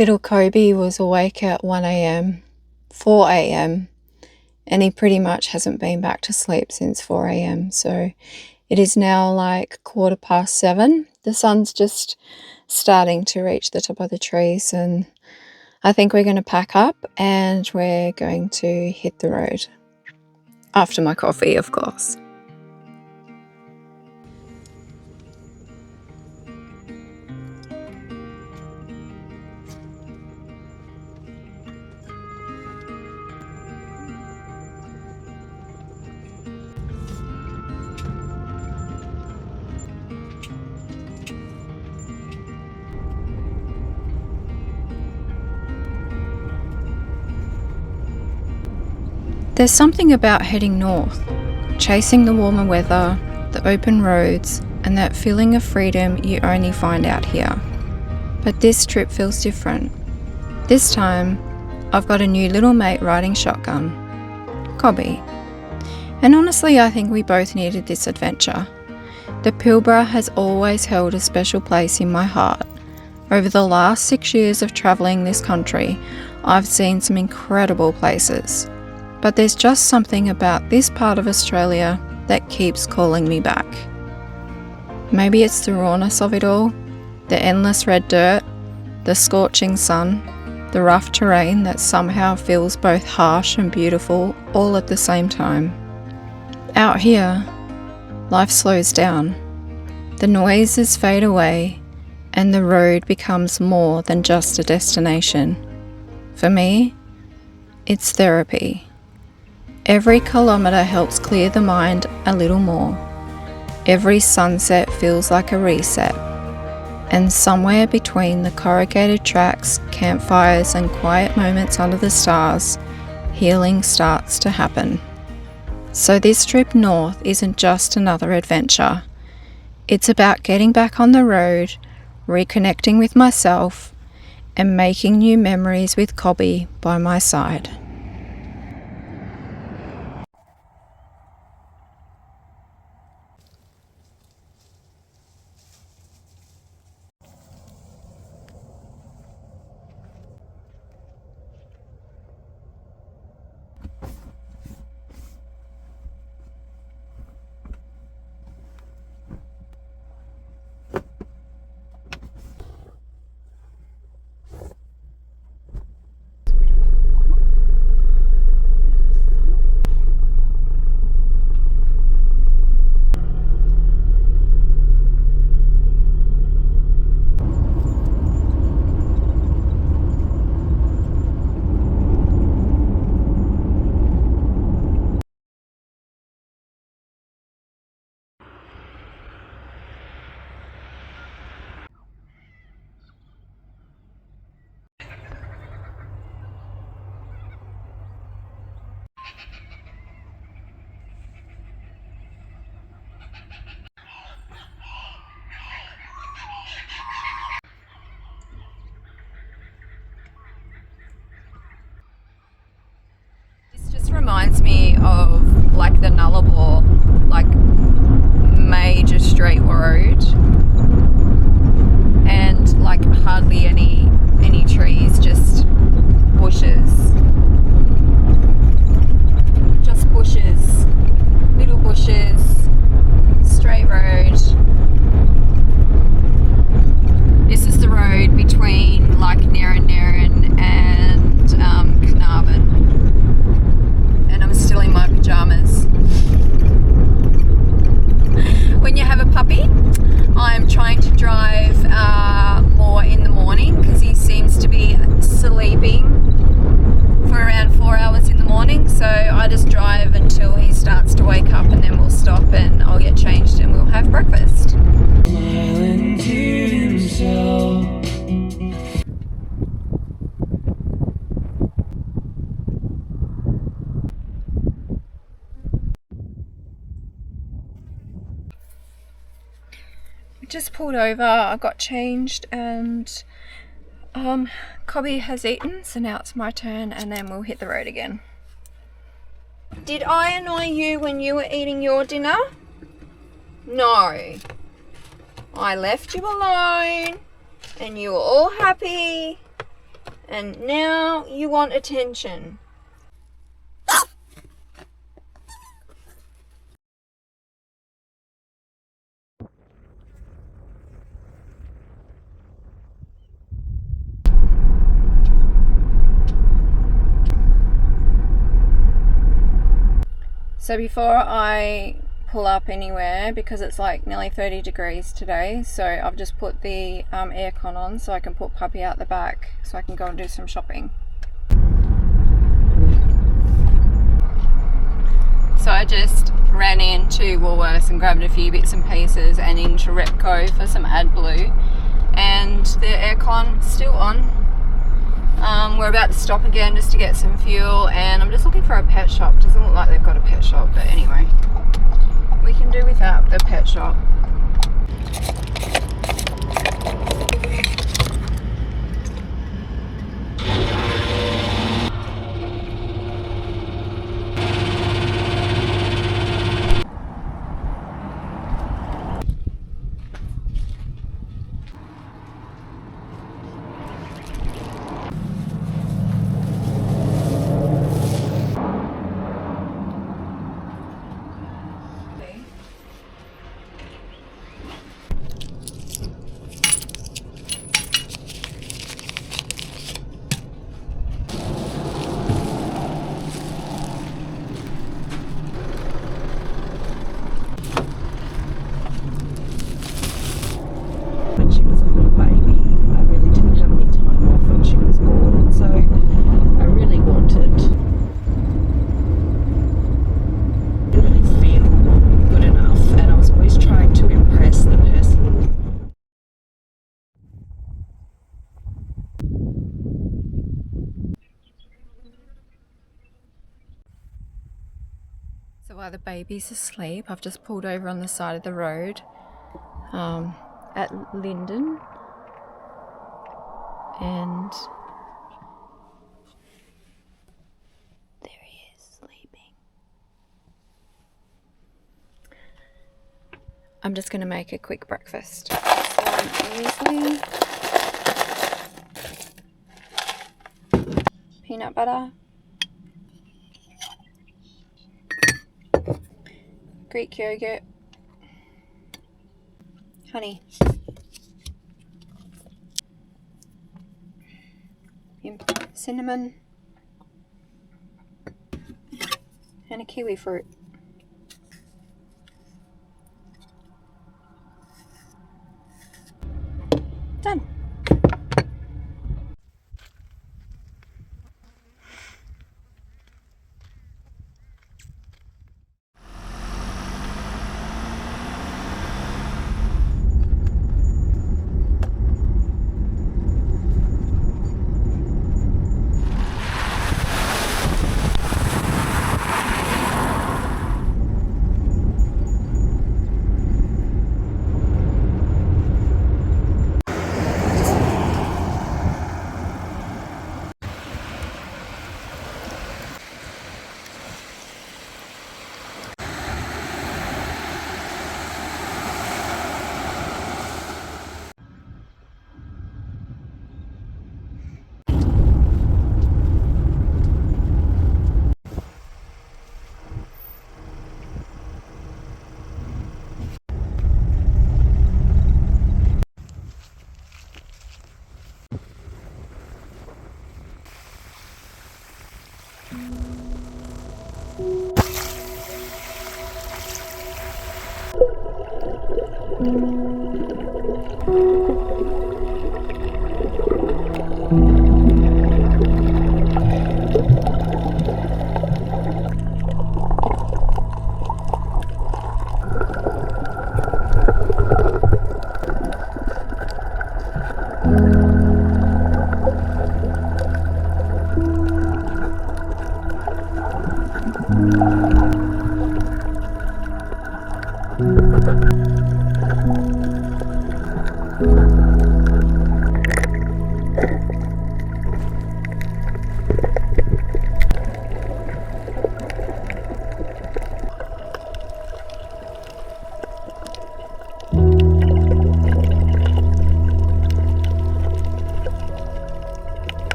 Little Cobby was awake at 1 a.m, 4 a.m, and he pretty much hasn't been back to sleep since 4 a.m. So it is now like 7:15. The sun's just starting to reach the top of the trees, and I think we're going to pack up and we're going to hit the road. After my coffee, of course. There's something about heading north, chasing the warmer weather, the open roads, and that feeling of freedom you only find out here. But this trip feels different. This time, I've got a new little mate riding shotgun, Cobby. And honestly, I think we both needed this adventure. The Pilbara has always held a special place in my heart. Over the last 6 years of travelling this country, I've seen some incredible places. But there's just something about this part of Australia that keeps calling me back. Maybe it's the rawness of it all, the endless red dirt, the scorching sun, the rough terrain that somehow feels both harsh and beautiful all at the same time. Out here, life slows down. The noises fade away, and the road becomes more than just a destination. For me, it's therapy. Every kilometre helps clear the mind a little more. Every sunset feels like a reset. And somewhere between the corrugated tracks, campfires and quiet moments under the stars, healing starts to happen. So this trip north isn't just another adventure. It's about getting back on the road, reconnecting with myself, and making new memories with Cobby by my side. Reminds me of like the Nullarbor, like major straight road, and like hardly any trees, just bushes, little bushes, straight road. This is the road between like Narran and Carnarvon. I'm still in my pajamas. When you have a puppy, I'm trying to drive more in the morning because he seems to be sleeping for around 4 hours in the morning. So I just drive until he starts to wake up, and then we'll stop and I'll get changed and we'll have breakfast. Smiling to himself. Just pulled over, I got changed, and Cobby has eaten, so now it's my turn, and then we'll hit the road again. Did I annoy you when you were eating your dinner? No. I left you alone and you were all happy And now you want attention. So before I pull up anywhere, because it's like nearly 30 degrees today, so I've just put the aircon on so I can put puppy out the back so I can go and do some shopping. So I just ran into Woolworths and grabbed a few bits and pieces and into Repco for some AdBlue, and the aircon's still on. We're about to stop again just to get some fuel, and I'm just looking for a pet shop. Doesn't look like they've got a pet shop, but anyway, we can do without the pet shop. So while the baby's asleep, I've just pulled over on the side of the road at Linden, and there he is sleeping. I'm just going to make a quick breakfast. So peanut butter, Greek yogurt, honey, cinnamon, and a kiwi fruit. Done.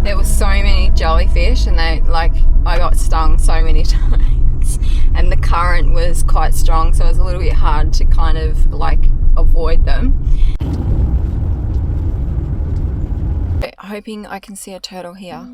There were so many jellyfish, and I got stung so many times, and the current was quite strong, so it was a little bit hard to kind of avoid them. Hoping I can see a turtle here.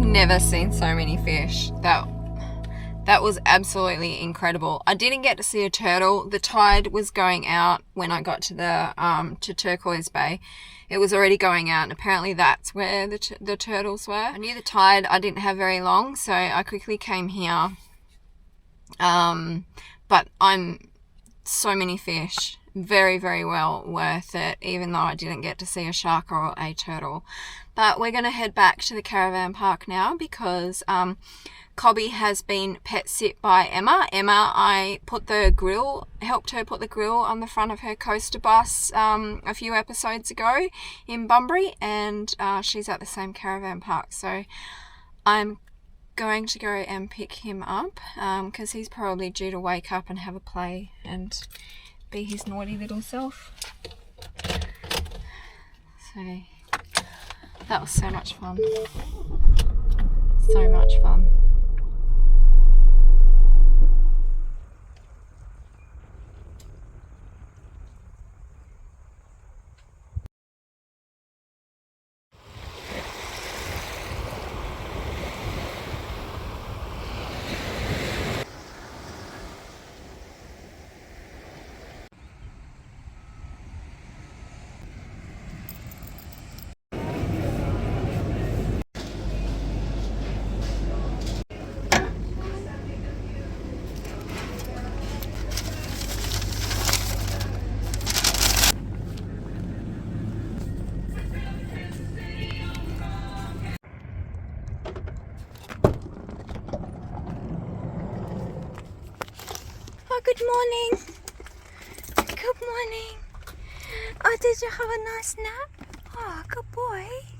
Never seen so many fish. That was absolutely incredible. I didn't get to see a turtle. The tide was going out when I got to the to Turquoise Bay. It was already going out, and apparently that's where the turtles were. I knew the tide I didn't have very long, so I quickly came here. But so many fish. Very, very well worth it, even though I didn't get to see a shark or a turtle. But we're going to head back to the caravan park now because Cobby has been pet sit by Emma. I helped her put the grill on the front of her coaster bus a few episodes ago in Bunbury, and she's at the same caravan park. So I'm going to go and pick him up because he's probably due to wake up and have a play and be his naughty little self. So that was so much fun. So much fun. Oh, good morning. Good morning. Oh, did you have a nice nap? Oh, good boy.